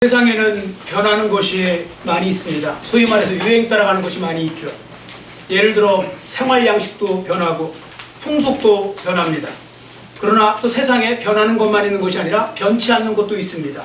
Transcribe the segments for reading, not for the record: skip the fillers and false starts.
세상에는 변하는 것이 많이 있습니다. 소위 말해서 유행 따라가는 것이 많이 있죠. 예를 들어 생활 양식도 변하고 풍속도 변합니다. 그러나 또 세상에 변하는 것만 있는 것이 아니라 변치 않는 것도 있습니다.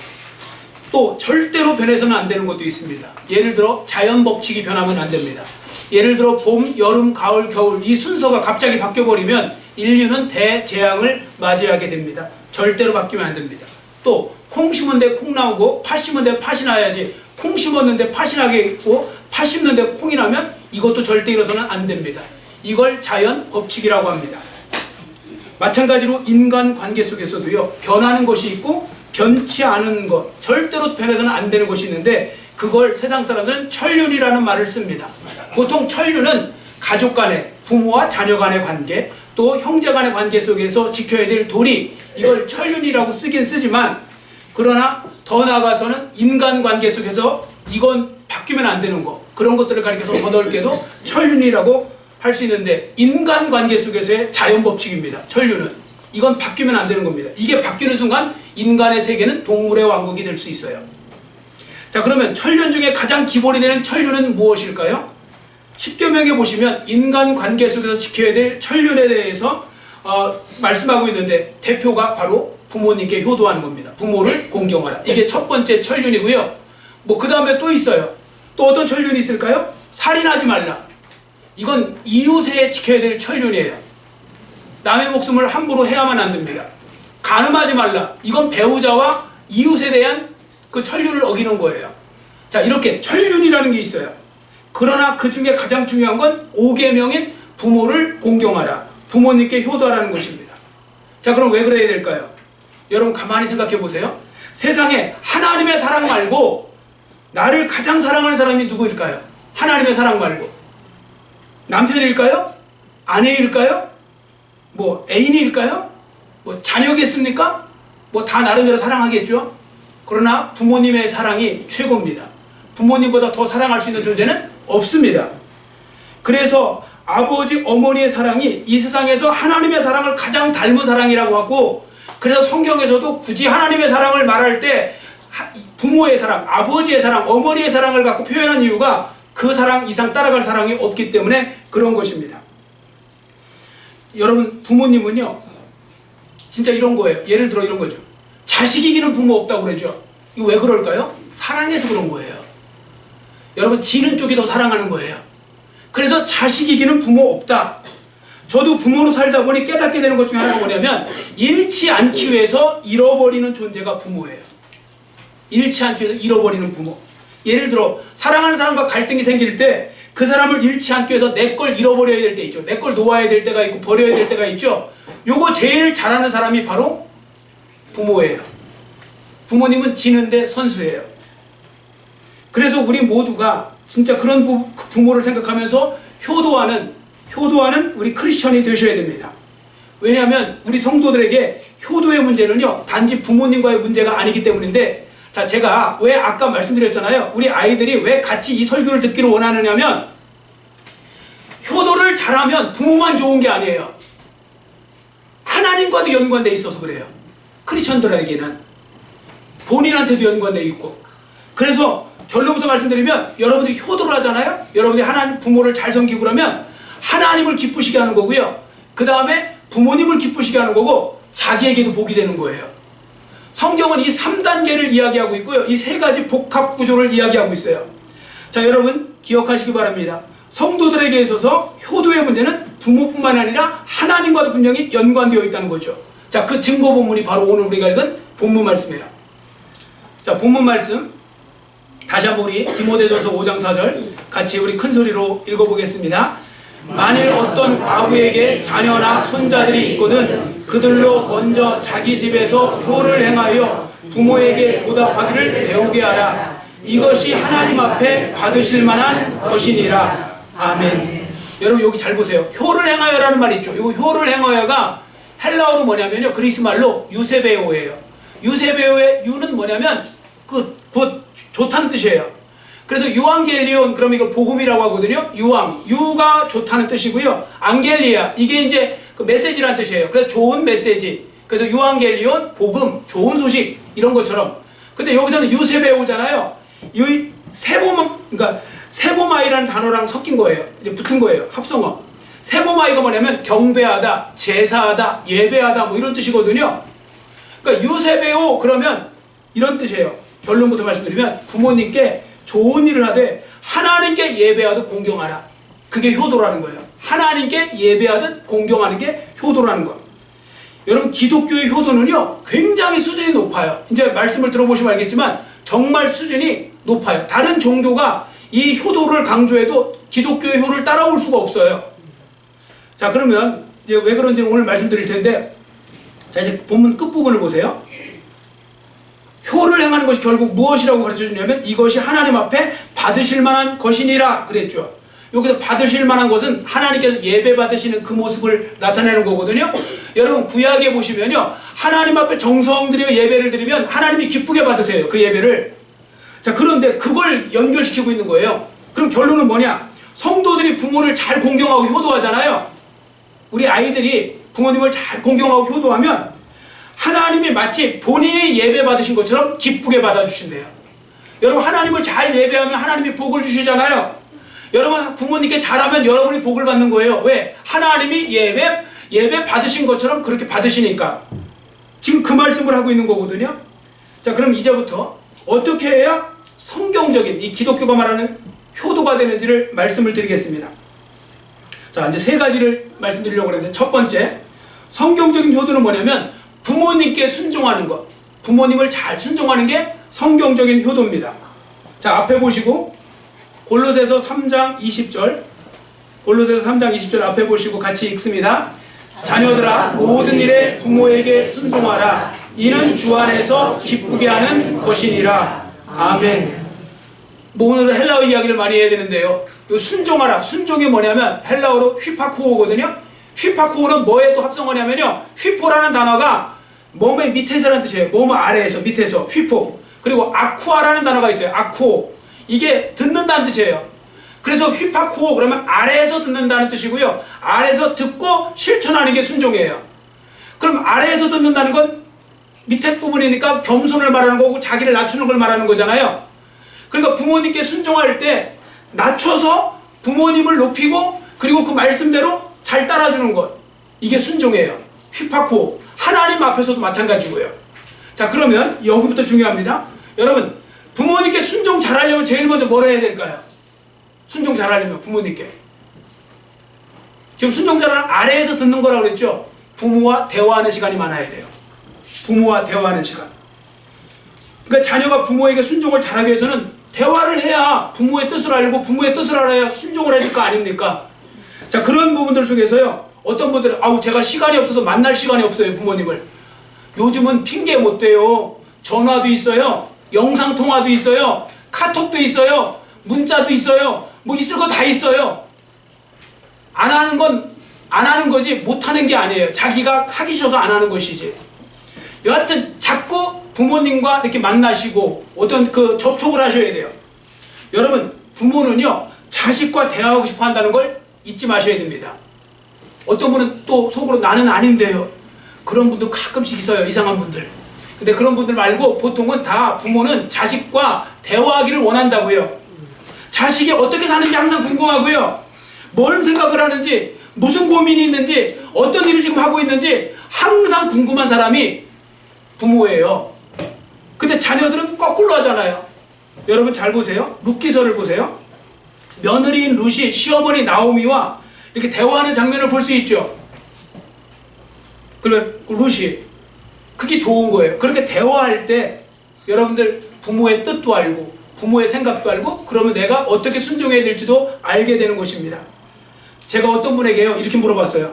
또 절대로 변해서는 안 되는 것도 있습니다. 예를 들어 자연 법칙이 변하면 안 됩니다. 예를 들어 봄, 여름, 가을, 겨울 이 순서가 갑자기 바뀌어버리면 인류는 대재앙을 맞이하게 됩니다. 절대로 바뀌면 안 됩니다. 또 콩 심은데 콩 나오고 팥 심은데 팥이 나야지, 콩 심었는데 팥이 나겠고 팥 심는데 콩이 나면 이것도 절대 이뤄서는 안 됩니다. 이걸 자연 법칙이라고 합니다. 마찬가지로 인간관계 속에서도요, 변하는 것이 있고 변치 않은 것, 절대로 변해서는 안 되는 것이 있는데 그걸 세상 사람들은 천륜이라는 말을 씁니다. 보통 천륜은 가족 간의, 부모와 자녀 간의 관계, 또 형제 간의 관계 속에서 지켜야 될 도리, 이걸 천륜이라고 쓰긴 쓰지만, 그러나 더 나아가서는 인간관계 속에서 이건 바뀌면 안 되는 거, 그런 것들을 가리켜서 더 넓게도 천륜이라고 할 수 있는데, 인간관계 속에서의 자연법칙입니다. 천륜은 이건 바뀌면 안 되는 겁니다. 이게 바뀌는 순간 인간의 세계는 동물의 왕국이 될 수 있어요. 자, 그러면 천륜 중에 가장 기본이 되는 천륜은 무엇일까요? 10계명에 보시면 인간관계 속에서 지켜야 될 천륜에 대해서 말씀하고 있는데, 대표가 바로 부모님께 효도하는 겁니다. 부모를 공경하라. 이게 첫 번째 천륜이고요. 그 다음에 또 있어요. 또 어떤 천륜이 있을까요? 살인하지 말라. 이건 이웃에 지켜야 될 천륜이에요. 남의 목숨을 함부로 해야만 안 됩니다. 간음하지 말라. 이건 배우자와 이웃에 대한 그 천륜을 어기는 거예요. 자, 이렇게 천륜이라는 게 있어요. 그러나 그 중에 가장 중요한 건 5계명인 부모를 공경하라. 부모님께 효도하라는 것입니다. 자, 그럼 왜 그래야 될까요? 여러분 가만히 생각해 보세요. 세상에 하나님의 사랑 말고 나를 가장 사랑하는 사람이 누구일까요? 하나님의 사랑 말고 남편일까요? 아내일까요? 애인일까요? 자녀겠습니까? 다 나름대로 사랑하겠죠. 그러나 부모님의 사랑이 최고입니다. 부모님보다 더 사랑할 수 있는 존재는 없습니다. 그래서 아버지, 어머니의 사랑이 이 세상에서 하나님의 사랑을 가장 닮은 사랑이라고 하고, 그래서 성경에서도 굳이 하나님의 사랑을 말할 때 부모의 사랑, 아버지의 사랑, 어머니의 사랑을 갖고 표현한 이유가 그 사랑 이상 따라갈 사랑이 없기 때문에 그런 것입니다. 여러분, 부모님은요 진짜 이런 거예요. 예를 들어 이런 거죠. 자식 이기는 부모 없다고 그러죠. 이거 왜 그럴까요? 사랑해서 그런 거예요. 여러분, 지는 쪽이 더 사랑하는 거예요. 그래서 자식 이기는 부모 없다. 저도 부모로 살다 보니 깨닫게 되는 것 중에 하나가 뭐냐면, 잃지 않기 위해서 잃어버리는 존재가 부모예요. 잃지 않기 위해서 잃어버리는 부모. 예를 들어 사랑하는 사람과 갈등이 생길 때 그 사람을 잃지 않기 위해서 내 걸 잃어버려야 될 때 있죠. 내 걸 놓아야 될 때가 있고 버려야 될 때가 있죠. 요거 제일 잘하는 사람이 바로 부모예요. 부모님은 지는데 선수예요. 그래서 우리 모두가 진짜 그런 부모를 생각하면서 효도하는 우리 크리스천이 되셔야 됩니다. 왜냐하면 우리 성도들에게 효도의 문제는요, 단지 부모님과의 문제가 아니기 때문인데, 자, 제가 왜 아까 말씀드렸잖아요. 우리 아이들이 왜 같이 이 설교를 듣기를 원하느냐면, 효도를 잘하면 부모만 좋은 게 아니에요. 하나님과도 연관되어 있어서 그래요. 크리스천들에게는 본인한테도 연관되어 있고. 그래서 결론부터 말씀드리면, 여러분들이 효도를 하잖아요. 여러분들이 하나님 부모를 잘 섬기고 그러면 하나님을 기쁘시게 하는 거고요. 그 다음에 부모님을 기쁘시게 하는 거고, 자기에게도 복이 되는 거예요. 성경은 이 3단계를 이야기하고 있고요. 이 3가지 복합 구조를 이야기하고 있어요. 자, 여러분 기억하시기 바랍니다. 성도들에게 있어서 효도의 문제는 부모뿐만 아니라 하나님과도 분명히 연관되어 있다는 거죠. 자, 그 증거 본문이 바로 오늘 우리가 읽은 본문 말씀이에요. 자, 본문 말씀 다시 한번 우리 디모데전서 5장 4절 같이 우리 큰 소리로 읽어보겠습니다. 만일 어떤 과부에게 자녀나 손자들이 있거든 그들로 먼저 자기 집에서 효를 행하여 부모에게 보답하기를 배우게 하라. 이것이 하나님 앞에 받으실 만한 것이니라. 아멘. 여러분 여기 잘 보세요. 효를 행하여라는 말이 있죠. 이 효를 행하여가 헬라어로 뭐냐면요, 그리스 말로 유세베오예요. 유세베오의 유는 뭐냐면 좋다는 뜻이에요. 그래서 유앙겔리온, 그럼 이걸 복음이라고 하거든요. 유가 좋다는 뜻이고요. 앙겔리아, 이게 이제 그 메시지라는 뜻이에요. 그래서 좋은 메시지. 그래서 유앙겔리온, 복음, 좋은 소식, 이런 것처럼 근데 여기서는 유세배우잖아요. 이 그러니까 세보마이라는 단어랑 섞인 거예요. 이제 붙은 거예요. 합성어. 세보마이가 뭐냐면 경배하다, 제사하다, 예배하다 뭐 이런 뜻이거든요. 그러니까 유세배우 그러면 이런 뜻이에요. 결론부터 말씀드리면 부모님께 좋은 일을 하되 하나님께 예배하듯 공경하라. 그게 효도라는 거예요. 하나님께 예배하듯 공경하는 게 효도라는 거. 여러분 기독교의 효도는요 굉장히 수준이 높아요. 이제 말씀을 들어보시면 알겠지만 정말 수준이 높아요. 다른 종교가 이 효도를 강조해도 기독교의 효를 따라올 수가 없어요. 자, 그러면 이제 왜 그런지 오늘 말씀드릴 텐데, 자, 이제 본문 끝부분을 보세요. 효를 행하는 것이 결국 무엇이라고 가르쳐 주냐면 이것이 하나님 앞에 받으실 만한 것이니라 그랬죠. 여기서 받으실 만한 것은 하나님께서 예배 받으시는 그 모습을 나타내는 거거든요. 여러분 구약에 보시면요 하나님 앞에 정성 들여 예배를 드리면 하나님이 기쁘게 받으세요. 그 예배를. 자, 그런데 그걸 연결시키고 있는 거예요. 그럼 결론은 뭐냐? 성도들이 부모를 잘 공경하고 효도하잖아요. 우리 아이들이 부모님을 잘 공경하고 효도하면 하나님이 마치 본인이 예배 받으신 것처럼 기쁘게 받아주신대요. 여러분 하나님을 잘 예배하면 하나님이 복을 주시잖아요. 여러분 부모님께 잘하면 여러분이 복을 받는 거예요. 왜? 하나님이 예배 받으신 것처럼 그렇게 받으시니까. 지금 그 말씀을 하고 있는 거거든요. 자, 그럼 이제부터 어떻게 해야 성경적인 이 기독교가 말하는 효도가 되는지를 말씀을 드리겠습니다. 자, 이제 세 가지를 말씀드리려고 하는데, 첫 번째 성경적인 효도는 뭐냐면 부모님께 순종하는 것. 부모님을 잘 순종하는 게 성경적인 효도입니다. 자, 앞에 보시고 골로새서 3장 20절, 골로새서 3장 20절 앞에 보시고 같이 읽습니다. 자녀들아 모든 일에 부모에게 순종하라. 이는 주 안에서 기쁘게 하는 것이니라. 아멘. 뭐 오늘은 헬라어 이야기를 많이 해야 되는데요. 이 순종하라. 순종이 뭐냐면 헬라어로 휘파쿠오거든요. 휘파쿠오는 뭐에 또 합성어냐면요. 휘포라는 단어가 몸의 밑에서라는 뜻이에요. 몸 아래에서 밑에서 휘포. 그리고 아쿠아라는 단어가 있어요. 아쿠오. 이게 듣는다는 뜻이에요. 그래서 휘파쿠오 그러면 아래에서 듣는다는 뜻이고요. 아래에서 듣고 실천하는 게 순종이에요. 그럼 아래에서 듣는다는 건 밑에 부분이니까 겸손을 말하는 거고 자기를 낮추는 걸 말하는 거잖아요. 그러니까 부모님께 순종할 때 낮춰서 부모님을 높이고 그리고 그 말씀대로 잘 따라주는 것. 이게 순종이에요. 휘파쿠오. 하나님 앞에서도 마찬가지고요. 자, 그러면 여기부터 중요합니다. 여러분 부모님께 순종 잘하려면 제일 먼저 뭘 해야 될까요? 순종 잘하려면 부모님께. 지금 순종 잘하는 아래에서 듣는 거라고 그랬죠? 부모와 대화하는 시간이 많아야 돼요. 부모와 대화하는 시간. 그러니까 자녀가 부모에게 순종을 잘하기 위해서는 대화를 해야 부모의 뜻을 알고 부모의 뜻을 알아야 순종을 해줄 거 아닙니까? 자, 그런 부분들 속에서요. 어떤 분들은 아우 제가 시간이 없어서 만날 시간이 없어요. 부모님을. 요즘은 핑계 못 대요. 전화도 있어요. 영상통화도 있어요. 카톡도 있어요. 문자도 있어요. 뭐 있을 거 다 있어요. 안 하는 건 안 하는 거지 못하는 게 아니에요. 자기가 하기 싫어서 안 하는 것이지. 여하튼 자꾸 부모님과 이렇게 만나시고 어떤 그 접촉을 하셔야 돼요. 여러분 부모는요 자식과 대화하고 싶어 한다는 걸 잊지 마셔야 됩니다. 어떤 분은 또 속으로 나는 아닌데요. 그런 분도 가끔씩 있어요. 이상한 분들. 근데 그런 분들 말고 보통은 다 부모는 자식과 대화하기를 원한다고요. 자식이 어떻게 사는지 항상 궁금하고요. 뭔 생각을 하는지, 무슨 고민이 있는지, 어떤 일을 지금 하고 있는지 항상 궁금한 사람이 부모예요. 근데 자녀들은 거꾸로 하잖아요. 여러분 잘 보세요. 룻기서를 보세요. 며느리인 룻이 시어머니 나오미와 이렇게 대화하는 장면을 볼 수 있죠. 그러면 룻이 그게 좋은 거예요. 그렇게 대화할 때 여러분들 부모의 뜻도 알고 부모의 생각도 알고 그러면 내가 어떻게 순종해야 될지도 알게 되는 것입니다. 제가 어떤 분에게요 이렇게 물어봤어요.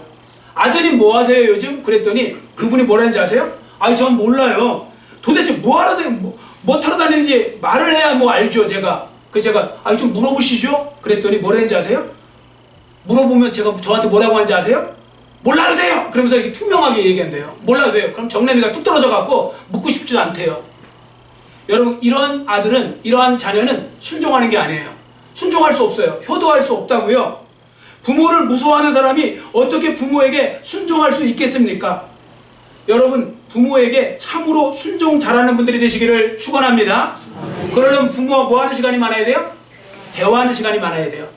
아드님 뭐 하세요 요즘? 그랬더니 그분이 뭐라는지 아세요? 아니 전 몰라요. 도대체 뭐 타러 다니는지 말을 해야 뭐 알죠. 제가 아니 좀 물어보시죠. 그랬더니 뭐라는지 아세요? 물어보면 제가 저한테 뭐라고 하는지 아세요? 몰라도 돼요. 그러면서 이렇게 투명하게 얘기한대요. 몰라도 돼요. 그럼 정내미가 뚝 떨어져 갖고 묻고 싶지도 않대요. 여러분 이런 아들은 이러한 자녀는 순종하는 게 아니에요. 순종할 수 없어요. 효도할 수 없다고요. 부모를 무서워하는 사람이 어떻게 부모에게 순종할 수 있겠습니까? 여러분 부모에게 참으로 순종 잘하는 분들이 되시기를 축원합니다. 그러려면 부모와 뭐 하는 시간이 많아야 돼요? 대화하는 시간이 많아야 돼요.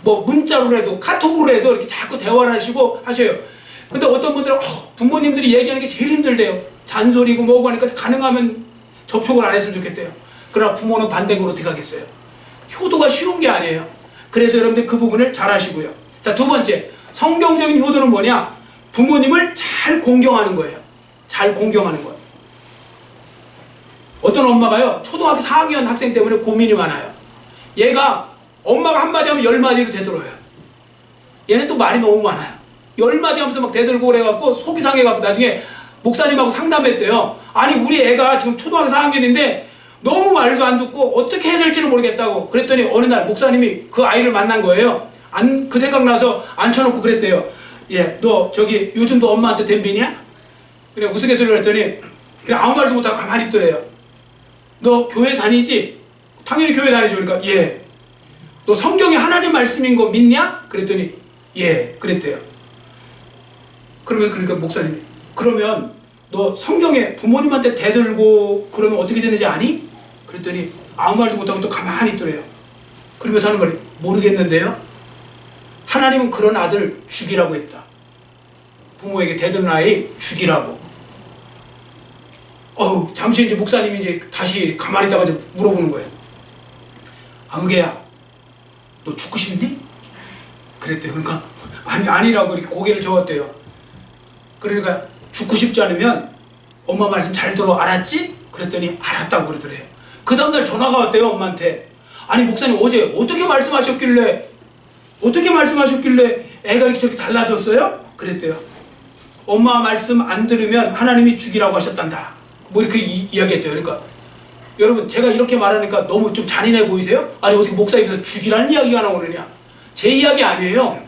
뭐 문자로라도 카톡으로라도 이렇게 자꾸 대화를 하시고 하셔요. 근데 어떤 분들은 부모님들이 얘기하는 게 제일 힘들대요. 잔소리고 뭐고 하니까 가능하면 접촉을 안 했으면 좋겠대요. 그러나 부모는 반대인 걸 어떻게 하겠어요? 효도가 쉬운 게 아니에요. 그래서 여러분들 그 부분을 잘 하시고요. 자, 두 번째, 성경적인 효도는 뭐냐? 부모님을 잘 공경하는 거예요. 잘 공경하는 거예요. 어떤 엄마가요, 초등학교 4학년 학생 때문에 고민이 많아요. 얘가 엄마가 한마디 하면 10마디로 되돌아요. 얘는 또 말이 너무 많아요. 10마디 하면서 막 대들고 그래갖고 속이 상해갖고 나중에 목사님하고 상담했대요. 아니 우리 애가 지금 초등학교 4학년인데 너무 말도 안 듣고 어떻게 해야 될지를 모르겠다고. 그랬더니 어느 날 목사님이 그 아이를 만난 거예요. 그 생각나서 앉혀놓고 그랬대요. 예, 너 저기 요즘도 엄마한테 덤비냐? 그냥 우스갯소리를 했더니 그냥 아무 말도 못하고 가만히 있더래요. 너 교회 다니지? 당연히 교회 다니죠. 그러니까 예. 너 성경에 하나님 말씀인 거 믿냐? 그랬더니 예, 그랬대요. 그러니까 목사님이 그러면 너 성경에 부모님한테 대들고 그러면 어떻게 되는지 아니? 그랬더니 아무 말도 못하고 또 가만히 있더래요. 그러면서 하는 말이 모르겠는데요. 하나님은 그런 아들 죽이라고 했다. 부모에게 대드는 아이 죽이라고. 잠시 이제 목사님이 이제 다시 가만히 있다가 이제 물어보는 거예요. 안개야, 너 죽고 싶니? 그랬대요. 그러니까 아니라고 이렇게 고개를 저었대요. 그러니까 죽고 싶지 않으면 엄마 말씀 잘 들어, 알았지? 그랬더니 알았다고 그러더래요. 그 다음날 전화가 왔대요, 엄마한테. 아니 목사님 어제 어떻게 말씀하셨길래 애가 이렇게 저렇게 달라졌어요? 그랬대요. 엄마 말씀 안 들으면 하나님이 죽이라고 하셨단다. 뭐 이렇게 이야기했대요. 그러니까 여러분 제가 이렇게 말하니까 너무 좀 잔인해 보이세요? 아니 어떻게 목사님께서 죽이라는 이야기가 나오느냐? 제 이야기 아니에요.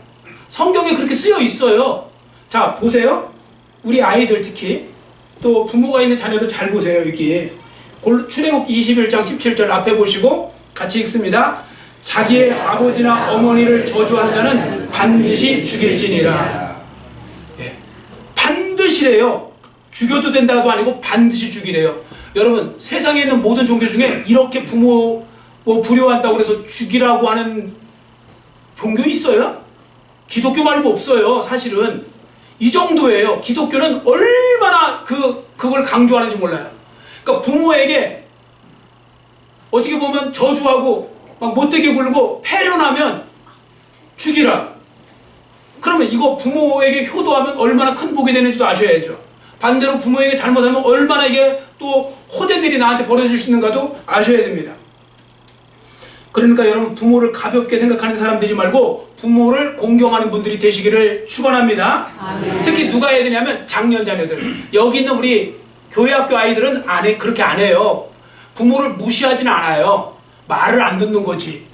성경에 그렇게 쓰여 있어요. 자 보세요. 우리 아이들 특히 또 부모가 있는 자녀들 잘 보세요. 여기 출애굽기 21장 17절 앞에 보시고 같이 읽습니다. 자기의 아버지나 어머니를 저주하는 자는 반드시 죽일지니라. 예. 반드시래요. 죽여도 된다도 아니고 반드시 죽이래요. 여러분 세상에 있는 모든 종교 중에 이렇게 부모 불효한다고 해서 죽이라고 하는 종교 있어요? 기독교 말고 없어요. 사실은 이 정도예요. 기독교는 얼마나 그걸 강조하는지 몰라요. 그러니까 부모에게 어떻게 보면 저주하고 막 못되게 굴고 패려나면 죽이라. 그러면 이거 부모에게 효도하면 얼마나 큰 복이 되는지도 아셔야죠. 반대로 부모에게 잘못하면 얼마나 이게 또 호된 일이 나한테 벌어질 수 있는가도 아셔야 됩니다. 그러니까 여러분 부모를 가볍게 생각하는 사람 되지 말고 부모를 공경하는 분들이 되시기를 축원합니다. 특히 누가 해야 되냐면 장년 자녀들. 여기 있는 우리 교회학교 아이들은 그렇게 안 해요. 부모를 무시하진 않아요. 말을 안 듣는 거지.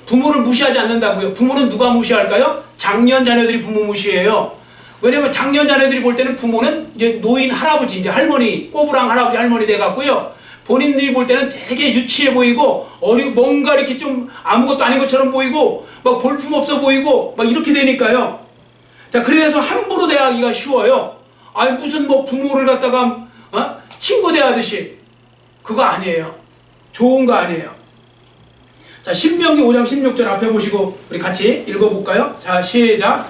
부모를 무시하지 않는다고요. 부모는 누가 무시할까요? 장년 자녀들이 부모 무시해요. 왜냐면 장년 자녀들이 볼 때는 부모는 이제 노인 할아버지, 이제 할머니, 꼬부랑 할아버지 할머니 돼갖고요. 본인들이 볼 때는 되게 유치해 보이고 뭔가 이렇게 좀 아무것도 아닌 것처럼 보이고 막 볼품없어 보이고 막 이렇게 되니까요. 자, 그래서 함부로 대하기가 쉬워요. 아니 무슨 뭐 부모를 갖다가 친구 대하듯이. 그거 아니에요. 좋은 거 아니에요. 자, 신명기 5장 16절 앞에 보시고 우리 같이 읽어볼까요? 자, 시작.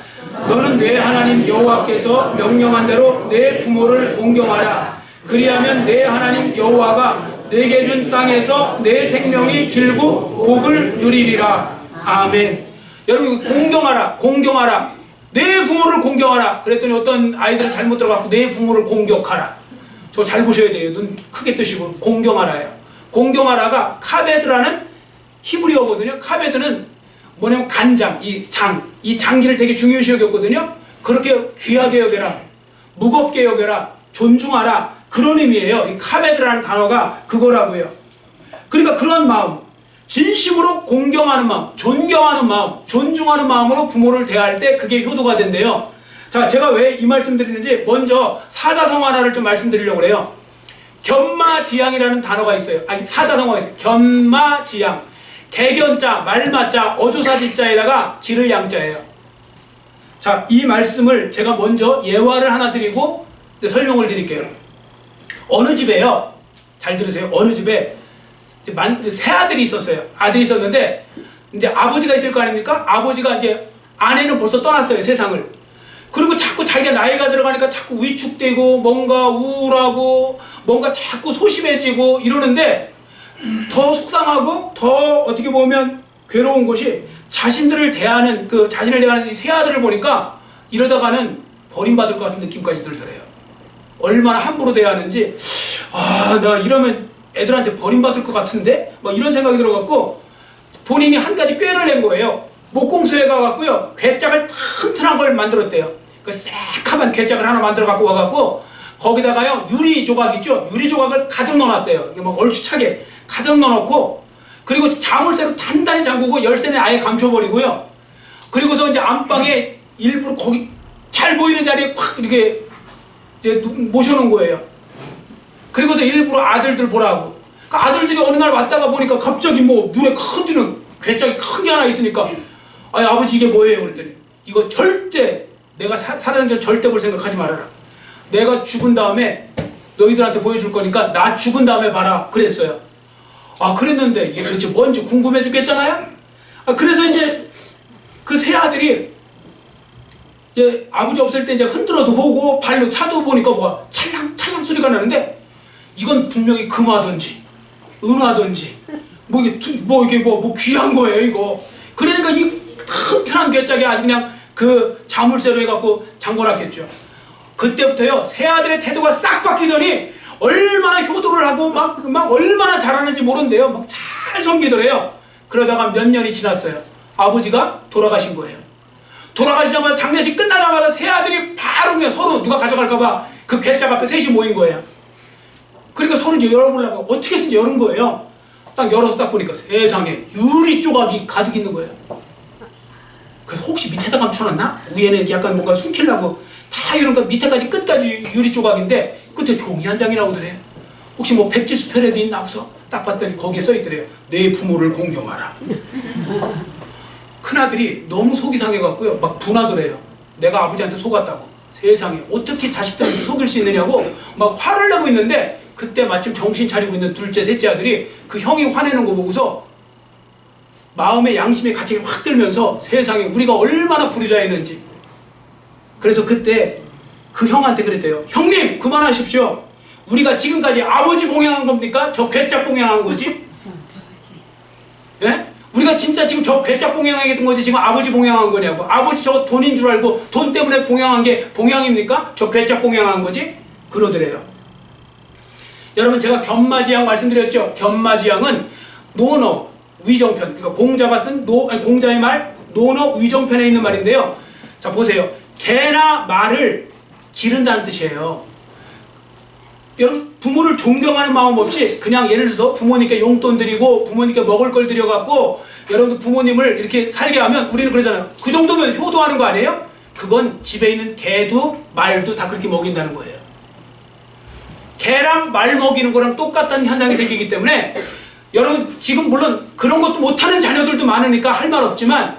너는 내 하나님 여호와께서 명령한 대로 내 부모를 공경하라. 그리하면 내 하나님 여호와가 내게 준 땅에서 내 생명이 길고 복을 누리리라. 아멘. 여러분 공경하라. 공경하라. 내 부모를 공경하라. 그랬더니 어떤 아이들은 잘못 들어가고 내 부모를 공격하라. 저 잘 보셔야 돼요. 눈 크게 뜨시고 공경하라요. 공경하라가 카베드라는 히브리어거든요. 카베드는 뭐냐면 간장, 이 장기를 되게 중요시 여겼거든요. 그렇게 귀하게 여겨라, 무겁게 여겨라, 존중하라, 그런 의미예요. 이 카베드라는 단어가 그거라고요. 그러니까 그런 마음, 진심으로 공경하는 마음, 존경하는 마음, 존중하는 마음으로 부모를 대할 때 그게 효도가 된대요. 자, 제가 왜 이 말씀 드리는지 먼저 사자성어하나를 좀 말씀드리려고 그래요. 견마지양이라는 단어가 있어요. 아니, 사자성어가 있어요. 견마지양. 개견자, 말마자, 어조사지자에다가 기를 양자예요. 자, 이 말씀을 제가 먼저 예화를 하나 드리고 이제 설명을 드릴게요. 어느 집에요, 잘 들으세요. 어느 집에 이제 세 아들이 있었어요. 아들이 있었는데 이제 아버지가 있을 거 아닙니까? 아버지가 이제 아내는 벌써 떠났어요, 세상을. 그리고 자꾸 자기가 나이가 들어가니까 자꾸 위축되고 뭔가 우울하고 뭔가 자꾸 소심해지고 이러는데 더 속상하고 더 어떻게 보면 괴로운 것이 자신을 대하는 이 세 아들을 보니까 이러다가는 버림받을 것 같은 느낌까지 들더래요. 얼마나 함부로 대하는지, 나 이러면 애들한테 버림받을 것 같은데? 막 이런 생각이 들어갖고 본인이 한 가지 꾀를 낸 거예요. 목공소에 가갖고요, 괴짝을 튼튼한 걸 만들었대요. 그 새카만 괴짝을 하나 만들어 갖고 와갖고 거기다가요, 유리 조각 있죠? 유리 조각을 가득 넣어놨대요. 이게 막 얼추차게 가득 넣어놓고, 그리고 자물쇠로 단단히 잠그고 열쇠는 아예 감춰버리고요. 그리고서 이제 안방에 일부러 거기 잘 보이는 자리에 팍 이렇게 이제 모셔놓은 거예요. 그리고서 일부러 아들들 보라고. 그 아들들이 어느 날 왔다가 보니까 갑자기 뭐 눈에 큰 뜨는 괴짝이 큰 게 하나 있으니까, 아니 아버지 이게 뭐예요? 그랬더니 이거 절대 내가 살아난 게 절대 볼 생각하지 말아라. 내가 죽은 다음에 너희들한테 보여줄 거니까 나 죽은 다음에 봐라. 그랬어요. 그랬는데 이게 도대체 뭔지 궁금해 죽겠잖아요. 그래서 이제 그 세 아들이 이제 아버지 없을 때 이제 흔들어도 보고 발로 차도 보니까 뭐가 찰랑찰랑 소리가 나는데, 이건 분명히 금화든지 은화든지 뭐 이게 뭐 귀한 거예요 이거. 그러니까 이 튼튼한 괴짝에 아주 그냥 그 자물쇠로 해갖고 잠궈놨겠죠. 그때부터요, 세 아들의 태도가 싹 바뀌더니 얼마나 효도를 하고 막 얼마나 잘하는지 모른대요. 막 잘 섬기더래요. 그러다가 몇 년이 지났어요. 아버지가 돌아가신 거예요. 돌아가시자마자 장례식 끝나자마자 세 아들이 바로 그냥 서로 누가 가져갈까봐 그 괴짝 앞에 셋이 모인 거예요. 그러니까 서로 이제 열어보려고 어떻게 해서 열은 거예요. 딱 열어서 딱 보니까 세상에 유리 조각이 가득 있는 거예요. 그래서 혹시 밑에다 감춰놨나? 위에는 이렇게 약간 뭔가 숨기려고 다 이런 거 밑에까지 끝까지 유리 조각인데 끝에 종이 한 장이 나오더래요. 혹시 뭐 백지수표라도 있나 해서 딱 봤더니 거기에 써있더래요. 내 부모를 공경하라. 큰아들이 너무 속이 상해갖고요, 막 분하더래요. 내가 아버지한테 속았다고. 세상에 어떻게 자식들한테 속일 수 있느냐고 막 화를 내고 있는데, 그때 마침 정신 차리고 있는 둘째 셋째 아들이 그 형이 화내는 거 보고서 마음의 양심의 가책이 확 들면서 세상에 우리가 얼마나 부르자했는지. 그래서 그때 그 형한테 그랬대요. 형님 그만하십시오. 우리가 지금까지 아버지 봉양한 겁니까? 저 괴짝 봉양한 거지? 예? 우리가 진짜 지금 저 괴짝 봉양하게 된 거지 지금 아버지 봉양한 거냐고. 아버지 저 돈인 줄 알고 돈 때문에 봉양한 게 봉양입니까? 저 괴짝 봉양한 거지? 그러더래요. 여러분 제가 견마지양 말씀드렸죠? 견마지양은 논어 위정편, 그러니까 공자가 쓴 공자의 말 논어 위정편에 있는 말인데요. 자 보세요. 개나 말을 기른다는 뜻이에요. 여러분 부모를 존경하는 마음 없이 그냥 예를 들어서 부모님께 용돈 드리고 부모님께 먹을 걸 드려갖고 여러분들 부모님을 이렇게 살게 하면 우리는 그러잖아요. 그 정도면 효도하는 거 아니에요? 그건 집에 있는 개도 말도 다 그렇게 먹인다는 거예요. 개랑 말 먹이는 거랑 똑같다는 현상이 생기기 때문에 여러분 지금 물론 그런 것도 못하는 자녀들도 많으니까 할 말 없지만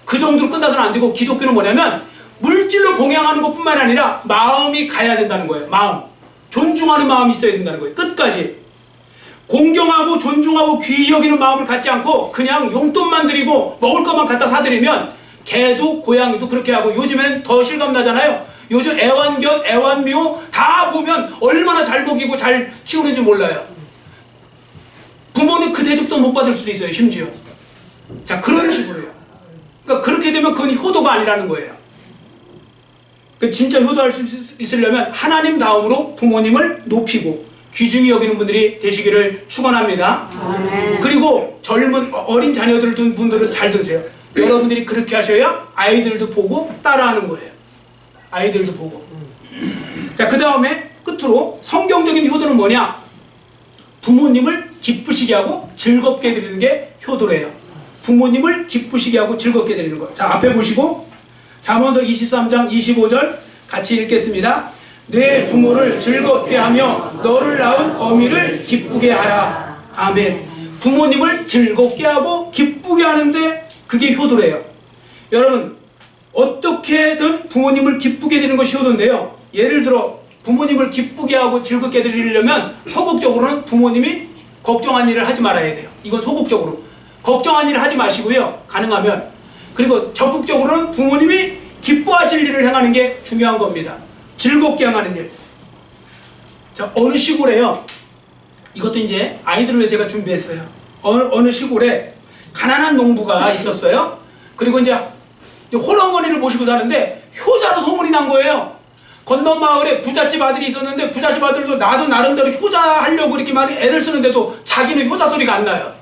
그 정도로 끝나서는 안 되고, 기독교는 뭐냐면 물질로 봉양하는 것뿐만 아니라 마음이 가야 된다는 거예요. 마음. 존중하는 마음이 있어야 된다는 거예요. 끝까지. 공경하고 존중하고 귀히 여기는 마음을 갖지 않고 그냥 용돈만 드리고 먹을 것만 갖다 사드리면 개도 고양이도 그렇게 하고, 요즘엔 더 실감나잖아요. 요즘 애완견, 애완묘 다 보면 얼마나 잘 먹이고 잘 키우는지 몰라요. 부모는 그 대접도 못 받을 수도 있어요. 심지어. 자 그런 식으로요. 그러니까 그렇게 되면 그건 효도가 아니라는 거예요. 진짜 효도할 수 있으려면 하나님 다음으로 부모님을 높이고 귀중히 여기는 분들이 되시기를 축원합니다. 그리고 젊은 어린 자녀들 둔 분들은 잘 들으세요. 여러분들이 그렇게 하셔야 아이들도 보고 따라하는 거예요. 아이들도 보고. 자, 그 다음에 끝으로 성경적인 효도는 뭐냐? 부모님을 기쁘시게 하고 즐겁게 드리는 게 효도래요. 부모님을 기쁘시게 하고 즐겁게 드리는 거. 자, 앞에 보시고 잠언서 23장 25절 같이 읽겠습니다. 내 부모를 즐겁게 하며 너를 낳은 어미를 기쁘게 하라. 아멘. 부모님을 즐겁게 하고 기쁘게 하는데 그게 효도래요. 여러분 어떻게든 부모님을 기쁘게 되는 것이 효도인데요. 예를 들어 부모님을 기쁘게 하고 즐겁게 드리려면 소극적으로는 부모님이 걱정한 일을 하지 말아야 돼요. 이건 소극적으로. 걱정한 일을 하지 마시고요. 가능하면. 그리고 적극적으로는 부모님이 기뻐하실 일을 행하는 게 중요한 겁니다. 즐겁게 행하는 일. 자, 어느 시골에요. 이것도 이제 아이들을 위해서 제가 준비했어요. 어느 시골에 가난한 농부가 있었어요. 그리고 이제 홀어머니를 모시고 사는데 효자로 소문이 난 거예요. 건너 마을에 부잣집 아들이 있었는데 부잣집 아들도 나도 나름대로 효자 하려고 이렇게 많이 애를 쓰는데도 자기는 효자 소리가 안 나요.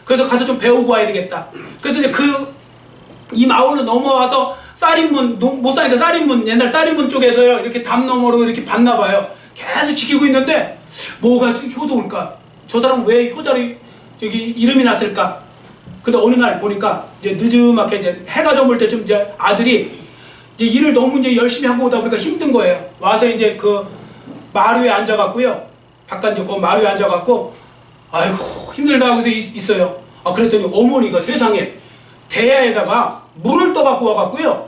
그래서 가서 좀 배우고 와야 되겠다. 그래서 이제 이 마을로 넘어와서 쌀인문, 못 사니까 쌀인문, 옛날 쌀인문 쪽에서요, 이렇게 담 너머로 이렇게 봤나 봐요. 계속 지키고 있는데, 뭐가 효도일까? 저 사람은 왜 효자로 이름이 났을까? 근데 어느 날 보니까, 이제 늦음하게 이제 해가 저물 때쯤 이제 아들이 이제 일을 너무 이제 열심히 하고 오다 보니까 힘든 거예요. 와서 이제 그 마루에 앉아갖고요. 바깥 이제 그 마루에 앉아갖고, 아이고, 힘들다 하고서 있어요. 그랬더니 어머니가 세상에 대야에다가 물을 떠갖고 와갖고요.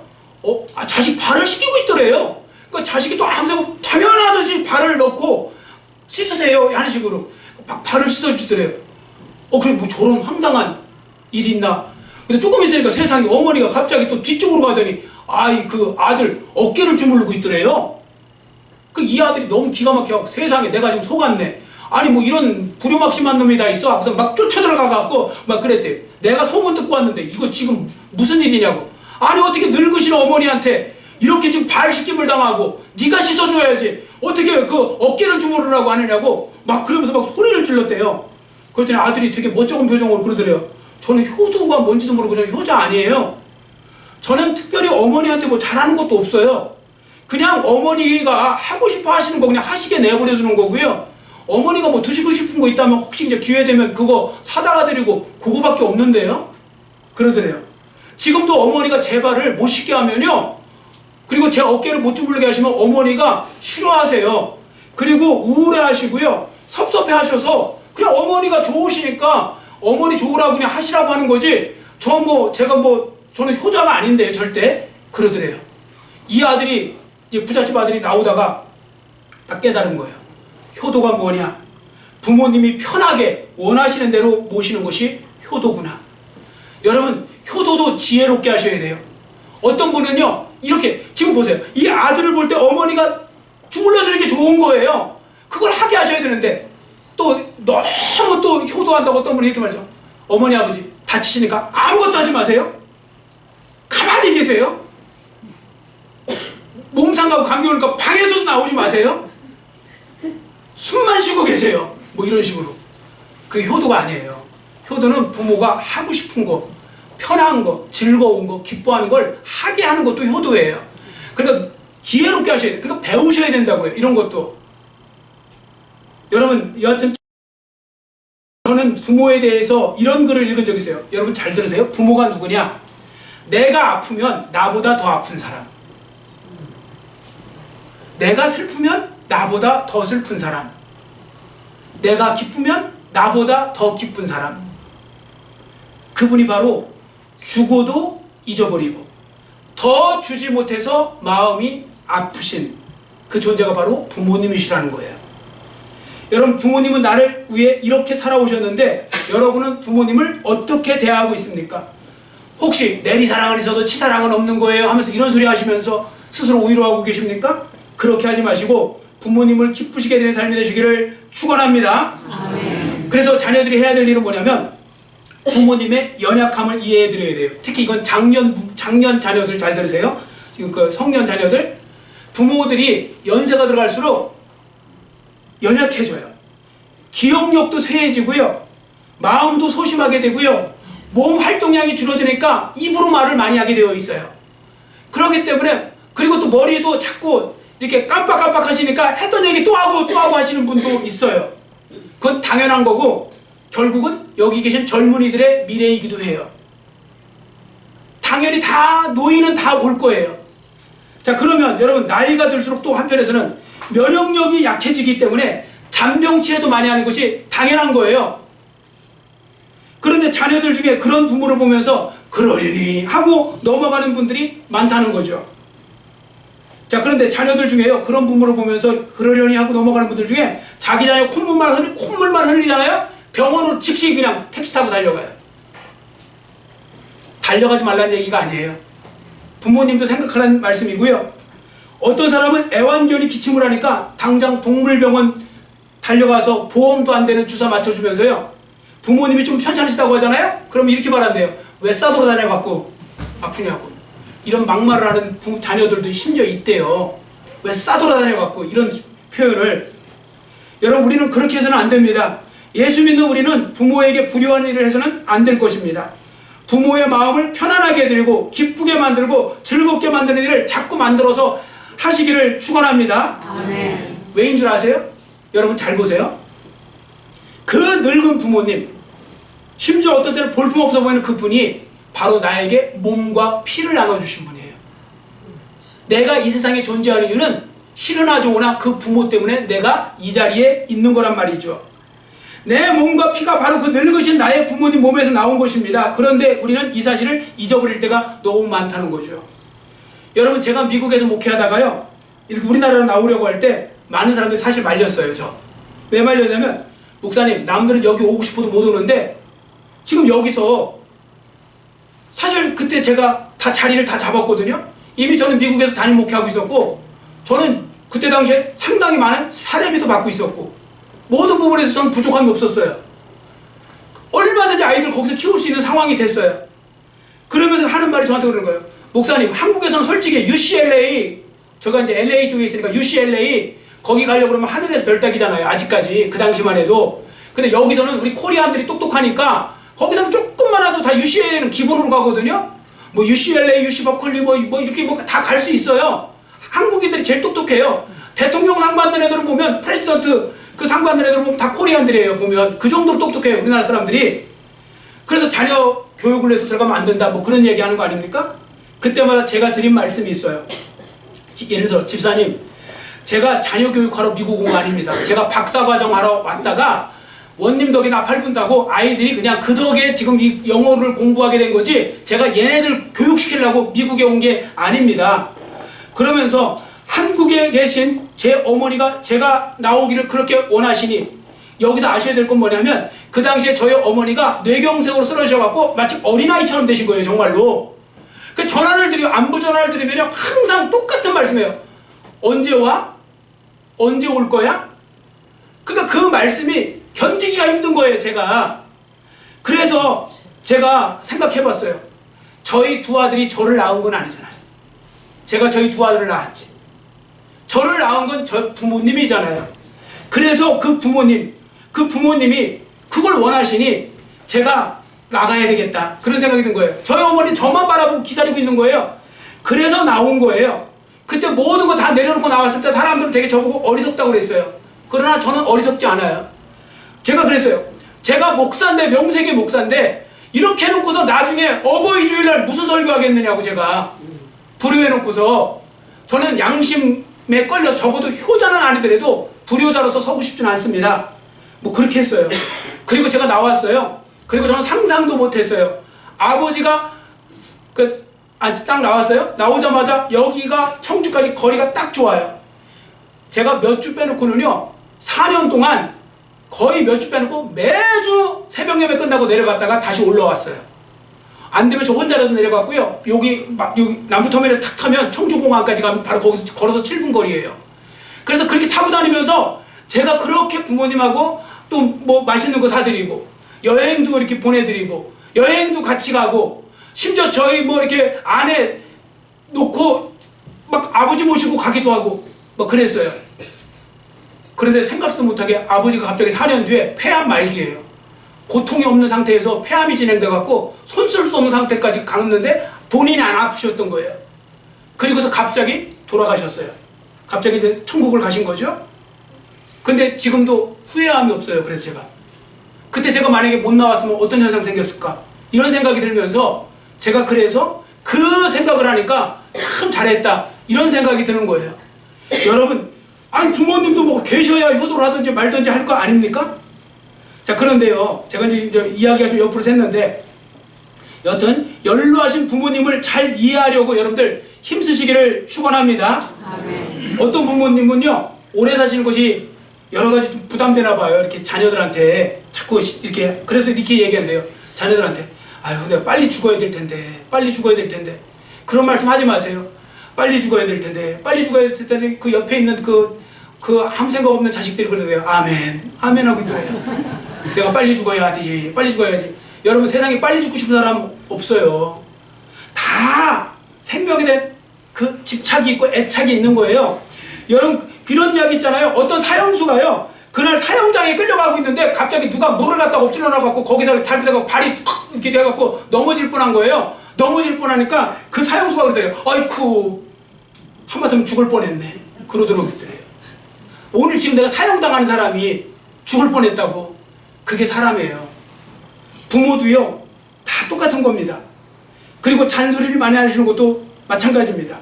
자식 발을 씻기고 있더래요. 그러니까 자식이 또 항상 당연하듯이 발을 넣고 씻으세요 하는 식으로 발을 씻어주더래요. 그래 뭐 저런 황당한 일이 있나. 근데 조금 있으니까 세상에 어머니가 갑자기 또 뒤쪽으로 가더니 그 아들 어깨를 주물르고 있더래요. 이 아들이 너무 기가 막혀. 세상에 내가 지금 속았네. 아니 뭐 이런 불효막심한 놈이 다 있어. 하고서 막 쫓아들어가갖고 막 그랬대. 내가 소문 듣고 왔는데 이거 지금 무슨 일이냐고. 아니 어떻게 늙으신 어머니한테 이렇게 지금 발 씻김을 당하고 네가 씻어줘야지 어떻게 그 어깨를 주무르라고 하느냐고 막 그러면서 막 소리를 질렀대요. 그랬더니 아들이 되게 멋쩍은 표정으로 그러더래요. 저는 효도가 뭔지도 모르고 저는 효자 아니에요. 저는 특별히 어머니한테 뭐 잘하는 것도 없어요. 그냥 어머니가 하고 싶어 하시는 거 그냥 하시게 내버려 두는 거고요. 어머니가 뭐 드시고 싶은 거 있다면 혹시 이제 기회 되면 그거 사다가 드리고 그거밖에 없는데요. 그러더래요. 지금도 어머니가 제 발을 못 씻게 하면요. 그리고 제 어깨를 못 주물르게 하시면 어머니가 싫어하세요. 그리고 우울해 하시고요. 섭섭해 하셔서 그냥 어머니가 좋으시니까 어머니 좋으라고 그냥 하시라고 하는 거지. 저는 효자가 아닌데 절대. 그러더래요. 이 아들이 이제 부잣집 아들이 나오다가 딱 깨달은 거예요. 효도가 뭐냐? 부모님이 편하게 원하시는 대로 모시는 것이 효도구나. 여러분 효도도 지혜롭게 하셔야 돼요. 어떤 분은요 이렇게 지금 보세요. 이 아들을 볼 때 어머니가 주물러주는 게 좋은 거예요. 그걸 하게 하셔야 되는데 또 너무 또 효도한다고 어떤 분이 이렇게 말하죠. 어머니 아버지 다치시니까 아무것도 하지 마세요. 가만히 계세요. 몸 상하고 감기 오니까 방에서도 나오지 마세요. 숨만 쉬고 계세요. 뭐 이런 식으로. 그게 효도가 아니에요. 효도는 부모가 하고 싶은 거, 편한 거, 즐거운 거, 기뻐하는 걸 하게 하는 것도 효도예요. 그러니까 지혜롭게 하셔야 돼요. 그러니까 배우셔야 된다고요. 이런 것도. 여러분 여하튼 저는 부모에 대해서 이런 글을 읽은 적이 있어요. 여러분 잘 들으세요. 부모가 누구냐? 내가 아프면 나보다 더 아픈 사람. 내가 슬프면 나보다 더 슬픈 사람. 내가 기쁘면 나보다 더 기쁜 사람. 그분이 바로 주고도 잊어버리고 더 주지 못해서 마음이 아프신 그 존재가 바로 부모님이시라는 거예요. 여러분 부모님은 나를 위해 이렇게 살아오셨는데 여러분은 부모님을 어떻게 대하고 있습니까? 혹시 내리사랑은 있어도 치사랑은 없는 거예요 하면서 이런 소리 하시면서 스스로 위로하고 계십니까? 그렇게 하지 마시고 부모님을 기쁘시게 되는 삶이 되시기를 축원합니다. 아멘. 그래서 자녀들이 해야 될 일은 뭐냐면 부모님의 연약함을 이해해 드려야 돼요. 특히 이건 장년 자녀들 잘 들으세요. 지금 그 성년 자녀들 부모들이 연세가 들어갈수록 연약해져요. 기억력도 쇠해지고요. 마음도 소심하게 되고요. 몸 활동량이 줄어드니까 입으로 말을 많이 하게 되어 있어요. 그렇기 때문에 그리고 또 머리도 자꾸 이렇게 깜빡깜빡 하시니까 했던 얘기 또 하고 하시는 분도 있어요. 그건 당연한 거고 결국은 여기 계신 젊은이들의 미래이기도 해요. 당연히 노인은 다 올 거예요. 자 그러면 여러분 나이가 들수록 또 한편에서는 면역력이 약해지기 때문에 잔병치레도 많이 하는 것이 당연한 거예요. 그런데 자녀들 중에 그런 부모를 보면서 그러려니 하고 넘어가는 분들이 많다는 거죠. 자, 그런데 자녀들 중에요, 그런 부모를 보면서 그러려니 하고 넘어가는 분들 중에 자기 자녀 콧물만 흘리잖아요. 병원으로 즉시 그냥 택시 타고 달려가요. 달려가지 말라는 얘기가 아니에요. 부모님도 생각하라는 말씀이고요. 어떤 사람은 애완견이 기침을 하니까 당장 동물병원 달려가서 보험도 안 되는 주사 맞춰주면서요, 부모님이 좀 편찮으시다고 하잖아요. 그럼 이렇게 말한대요. 왜 싸돌아다녀갖고 아프냐고. 이런 막말을 하는 자녀들도 심지어 있대요. 왜 싸돌아다녀갖고, 이런 표현을. 여러분, 우리는 그렇게 해서는 안 됩니다. 예수 믿는 우리는 부모에게 불효한 일을 해서는 안 될 것입니다. 부모의 마음을 편안하게 해드리고 기쁘게 만들고 즐겁게 만드는 일을 자꾸 만들어서 하시기를 축원합니다. 아멘. 왜인 줄 아세요? 여러분 잘 보세요. 그 늙은 부모님, 심지어 어떤 때는 볼품없어 보이는 그분이 바로 나에게 몸과 피를 나눠주신 분이에요. 내가 이 세상에 존재하는 이유는 싫으나 좋으나 그 부모 때문에 내가 이 자리에 있는 거란 말이죠. 내 몸과 피가 바로 그 늙으신 나의 부모님 몸에서 나온 것입니다. 그런데 우리는 이 사실을 잊어버릴 때가 너무 많다는 거죠. 여러분, 제가 미국에서 목회하다가요, 이렇게 우리나라로 나오려고 할 때 많은 사람들이 사실 말렸어요. 왜 말렸냐면, 목사님, 남들은 여기 오고 싶어도 못 오는데 지금 여기서, 사실 그때 제가 다 자리를 다 잡았거든요. 이미 저는 미국에서 담임 목회하고 있었고, 저는 그때 당시에 상당히 많은 사례비도 받고 있었고, 모든 부분에서 저는 부족함이 없었어요. 얼마든지 아이들 거기서 키울 수 있는 상황이 됐어요. 그러면서 하는 말이 저한테 그러는 거예요. 목사님, 한국에서는 솔직히 UCLA, 제가 이제 LA 쪽에 있으니까 UCLA 거기 가려고 그러면 하늘에서 별 따기잖아요. 아직까지, 그 당시만 해도. 근데 여기서는 우리 코리안들이 똑똑하니까 거기서는 조금만 해도 다 UCLA는 기본으로 가거든요. 뭐 UCLA, UC 버클리 뭐 이렇게 뭐 다 갈 수 있어요. 한국인들이 제일 똑똑해요. 대통령 상 받는 애들을 보면, 프레지던트 그 상 받는 애들을 보면 다 코리안들이에요. 보면 그 정도로 똑똑해요, 우리나라 사람들이. 그래서 자녀 교육을 해서 들어가면 안 된다, 뭐 그런 얘기 하는 거 아닙니까? 그때마다 제가 드린 말씀이 있어요. 예를 들어, 집사님, 제가 자녀 교육하러 미국 온 거 아닙니다. 제가 박사과정 하러 왔다가 원님 덕에 나 8분 따고 아이들이 그냥 그 덕에 지금 이 영어를 공부하게 된 거지, 제가 얘네들 교육시키려고 미국에 온 게 아닙니다. 그러면서 한국에 계신 제 어머니가 제가 나오기를 그렇게 원하시니, 여기서 아셔야 될 건 뭐냐면, 그 당시에 저희 어머니가 뇌경색으로 쓰러지셔갖고 마치 어린아이처럼 되신 거예요, 정말로. 그 전화를 드리면, 안부 전화를 드리면 항상 똑같은 말씀이에요. 언제 와? 언제 올 거야? 그러니까 그 말씀이 견디기가 힘든 거예요, 제가. 그래서 제가 생각해봤어요. 저희 두 아들이 저를 낳은 건 아니잖아요. 제가 저희 두 아들을 낳았지. 저를 낳은 건 저 부모님이잖아요. 그래서 그 부모님이 그걸 원하시니 제가 나가야 되겠다, 그런 생각이 든 거예요. 저희 어머니 저만 바라보고 기다리고 있는 거예요. 그래서 나온 거예요. 그때 모든 거 다 내려놓고 나왔을 때 사람들은 되게 저보고 어리석다고 그랬어요. 그러나 저는 어리석지 않아요. 제가 그랬어요. 제가 목사인데, 명색이 목사인데, 이렇게 해놓고서 나중에 어버이 주일날 무슨 설교하겠느냐고, 제가 불효해놓고서. 저는 양심에 걸려 적어도 효자는 아니더라도 불효자로서 서고 싶지는 않습니다. 뭐 그렇게 했어요. 그리고 제가 나왔어요. 그리고 저는 상상도 못했어요. 아버지가 딱 나왔어요. 나오자마자 여기가 청주까지 거리가 딱 좋아요. 제가 몇 주 빼놓고는요, 4년 동안 거의 몇 주 빼놓고 매주 새벽 예배 끝나고 내려갔다가 다시 올라왔어요. 안 되면 저 혼자라도 내려갔고요. 여기 남부터미널 탁 타면 청주공항까지 가면 바로 거기서 걸어서 7분 거리예요. 그래서 그렇게 타고 다니면서 제가 그렇게 부모님하고 또 뭐 맛있는 거 사드리고, 여행도 이렇게 보내드리고, 여행도 같이 가고, 심지어 저희 뭐 이렇게 아내 놓고 막 아버지 모시고 가기도 하고 뭐 그랬어요. 그런데 생각지도 못하게 아버지가 갑자기 4년 뒤에 폐암 말기예요. 고통이 없는 상태에서 폐암이 진행돼갖고 손 쓸 수 없는 상태까지 갔는데 본인이 안 아프셨던 거예요. 그리고서 갑자기 돌아가셨어요. 갑자기 이제 천국을 가신 거죠. 근데 지금도 후회함이 없어요. 그래서 제가 그때 제가 만약에 못 나왔으면 어떤 현상 생겼을까, 이런 생각이 들면서 제가 그래서 그 생각을 하니까 참 잘했다, 이런 생각이 드는 거예요. 여러분, 아니 부모님도 뭐 계셔야 효도를 하든지 말든지 할 거 아닙니까? 자, 그런데요, 제가 이제 이야기가 좀 옆으로 샜는데, 여튼 연로하신 부모님을 잘 이해하려고 여러분들 힘쓰시기를 축원합니다. 아멘. 어떤 부모님은요, 오래 사시는 것이 여러 가지 좀 부담되나 봐요. 이렇게 자녀들한테 자꾸 이렇게, 그래서 이렇게 얘기한대요. 자녀들한테, 아유, 내가 빨리 죽어야 될 텐데, 빨리 죽어야 될 텐데. 그런 말씀 하지 마세요. 빨리 죽어야 될 텐데, 빨리 죽어야 될 텐데, 그 옆에 있는 그 아무 생각 없는 자식들이 그러대요. 아멘, 아멘 하고 있더래요. 내가 빨리 죽어야 되지, 빨리 죽어야지. 여러분, 세상에 빨리 죽고 싶은 사람 없어요. 다 생명에 대한 그 집착이 있고 애착이 있는 거예요. 여러분, 이런 이야기 있잖아요. 어떤 사형수가요, 그날 사형장에 끌려가고 있는데 갑자기 누가 물을 갖다 엎질러 놔갖고 거기서 탈피해서 발이 툭 이렇게 돼갖고 넘어질 뻔한 거예요. 넘어질 뻔하니까 그 사형수가 그러더래요. 아이쿠, 한마디면 죽을 뻔했네. 그러더라고요. 오늘 지금 내가 사형당하는 사람이 죽을 뻔했다고. 그게 사람이에요. 부모도요, 다 똑같은 겁니다. 그리고 잔소리를 많이 하시는 것도 마찬가지입니다.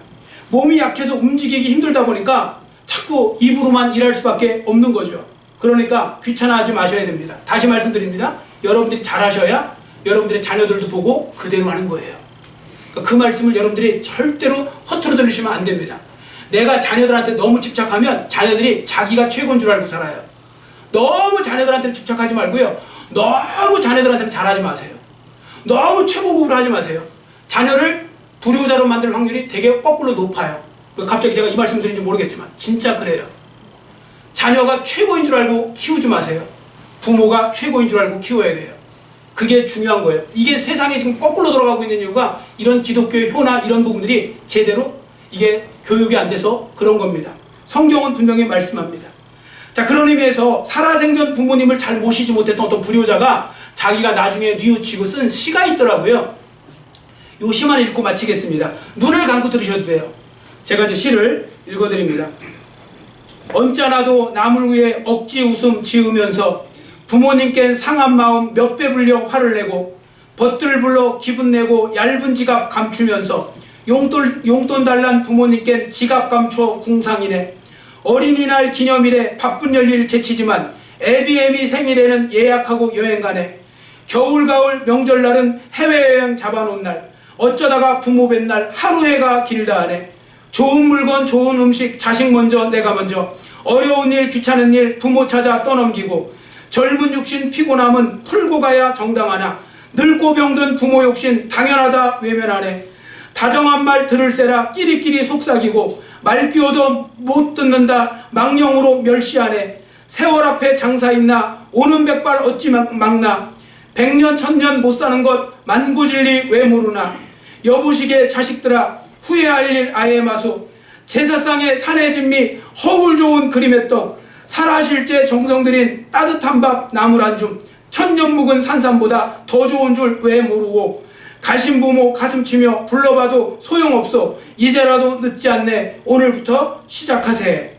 몸이 약해서 움직이기 힘들다 보니까 자꾸 입으로만 일할 수밖에 없는 거죠. 그러니까 귀찮아하지 마셔야 됩니다. 다시 말씀드립니다. 여러분들이 잘하셔야 여러분들의 자녀들도 보고 그대로 하는 거예요. 그러니까 그 말씀을 여러분들이 절대로 허투루 들으시면 안 됩니다. 내가 자녀들한테 너무 집착하면 자녀들이 자기가 최고인 줄 알고 살아요. 너무 자녀들한테 집착하지 말고요, 너무 자녀들한테는 잘하지 마세요. 너무 최고급으로 하지 마세요. 자녀를 불효자로 만들 확률이 되게 거꾸로 높아요. 갑자기 제가 이 말씀 드린지 모르겠지만 진짜 그래요. 자녀가 최고인 줄 알고 키우지 마세요. 부모가 최고인 줄 알고 키워야 돼요. 그게 중요한 거예요. 이게 세상에 지금 거꾸로 돌아가고 있는 이유가 이런 기독교의 효나 이런 부분들이 제대로 이게 교육이 안 돼서 그런 겁니다. 성경은 분명히 말씀합니다. 자, 그런 의미에서 살아생전 부모님을 잘 모시지 못했던 어떤 불효자가 자기가 나중에 뉘우치고 쓴 시가 있더라고요. 이 시만 읽고 마치겠습니다. 눈을 감고 들으셔도 돼요. 제가 이제 시를 읽어드립니다. 언짢아도 남을 위해 억지 웃음 지으면서 부모님께 상한 마음 몇 배 불려 화를 내고 벗들 불러 기분 내고 얇은 지갑 감추면서 용돈 달란 부모님께 지갑 감춰 궁상이네. 어린이날 기념일에 바쁜 열일 제치지만 애비애미 생일에는 예약하고 여행 가네. 겨울 가을 명절날은 해외여행 잡아놓은 날 어쩌다가 부모 뵌 날 하루해가 길다 하네. 좋은 물건 좋은 음식 자식 먼저 내가 먼저 어려운 일 귀찮은 일 부모 찾아 떠넘기고 젊은 육신 피곤함은 풀고 가야 정당하나 늙고 병든 부모 욕심 당연하다 외면하네. 다정한 말 들을세라 끼리끼리 속삭이고 말 끼워도 못 듣는다 망령으로 멸시하네. 세월 앞에 장사 있나 오는 백발 어찌 막나. 백년 천년 못 사는 것 만구진리 왜 모르나. 여보시게 자식들아 후회할 일 아예 마소. 제사상의 산의 진미 허울 좋은 그림의 떡 살아실제 정성 들인 따뜻한 밥 나물 한줌 천년 묵은 산삼보다 더 좋은 줄 왜 모르고. 가신 부모 가슴치며 불러봐도 소용없어. 이제라도 늦지 않네. 오늘부터 시작하세.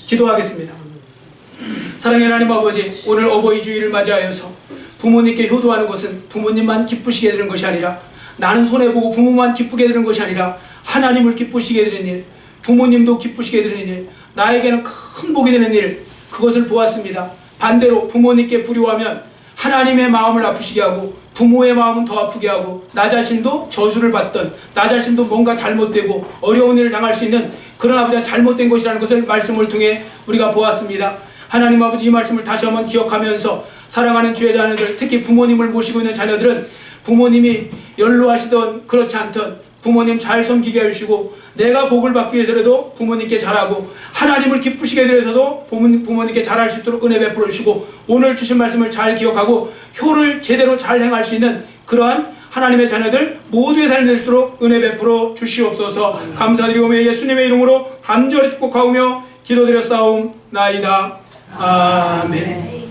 기도하겠습니다. 사랑의 하나님 아버지, 오늘 어버이 주일을 맞이하여서 부모님께 효도하는 것은 부모님만 기쁘시게 되는 것이 아니라 나는 손해보고 부모만 기쁘게 되는 것이 아니라 하나님을 기쁘시게 되는 일, 부모님도 기쁘시게 되는 일, 나에게는 큰 복이 되는 일, 그것을 보았습니다. 반대로 부모님께 불효하면 하나님의 마음을 아프시게 하고 부모의 마음은 더 아프게 하고 나 자신도 저주를 받던 나 자신도 뭔가 잘못되고 어려운 일을 당할 수 있는 그런 아버지가 잘못된 것이라는 것을 말씀을 통해 우리가 보았습니다. 하나님 아버지, 이 말씀을 다시 한번 기억하면서 사랑하는 주의 자녀들, 특히 부모님을 모시고 있는 자녀들은 부모님이 연로하시던 그렇지 않던 부모님 잘 섬기게 해주시고 내가 복을 받기 위해서라도 부모님께 잘하고 하나님을 기쁘시게 되어서도 부모님께 잘할 수 있도록 은혜 베풀어 주시고 오늘 주신 말씀을 잘 기억하고 효를 제대로 잘 행할 수 있는 그러한 하나님의 자녀들 모두의 삶이 될 수 있도록 은혜 베풀어 주시옵소서. 감사드리오며 예수님의 이름으로 간절히 축복하오며 기도드렸사옵나이다. 아멘.